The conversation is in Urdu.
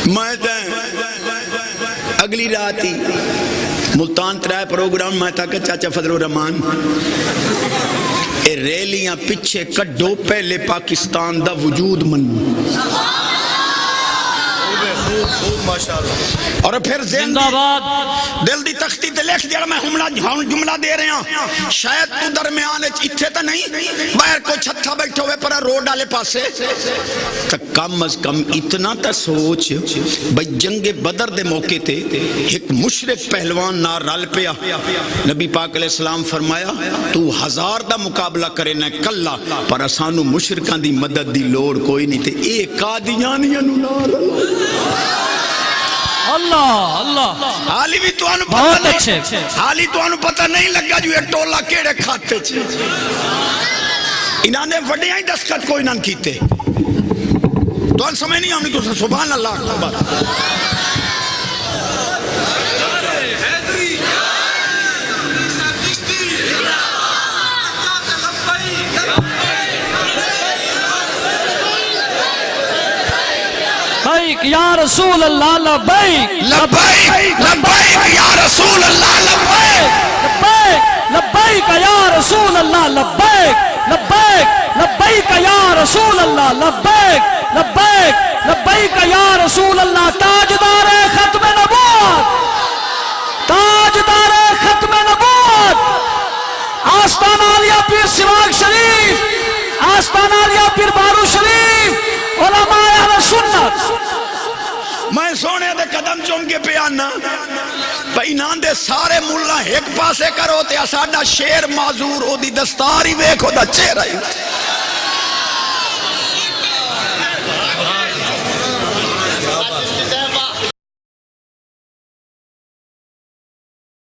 میں اگلی رات ہی ملتان ترائے پروگرام میں تھا کہ چاچا فضل الرحمان اے ریلیاں پچھے کڈو پہلے پاکستان دا وجود منو اور پھر دل دی تختی تے لکھ دیا میں جملہ دے رہے ہیں شاید تو درمیان اتھے تا نہیں باہر کو چھتھا بیٹھے ہوئے پر روڈ آلے پاسے تا کم از کم اتنا تا سوچ بھئی جنگ بدر دے موقع تے ایک مشرک پہلوان نار رال پیا نبی پاک علیہ السلام فرمایا تو 1000 دا مقابلہ کرے نہ کلا پر اسانو مشرکان دی مدد دی لوڑ کوئی نہیں تے ایک قادیانیاں نار اللہ اللہ حالی بھی تو انو پتہ نہیں حالی تو انو پتہ نہیں لگا جو یہ ٹولا کیڑے کھاتے چھے انہاں نے وڈیاں ہی دستخط کوئی نہ کیتے تو ان سمجھ نہیں ہم نے تو سبحان اللہ اکبر یا رسول اللہ لبیک لبیک لبیک یا رسول اللہ لبیک لبیک لبیک یا رسول اللہ لبیک لبیک لبیک یا رسول اللہ لبیک لبیک لبیک یا رسول اللہ تاجدار ختم نبوت تاجدار ختم نبوت آستان عالیہ پیر سراغ شریف آستان عالیہ پیر بارو شریف علماء اہل سنت میں سونے دے قدم چوم کے پہ آنا بھئی نان دے سارے ملہ ایک پاسے کرو تے اساڑا شیر معذور او دی دستاری ویکھو دا چہرہ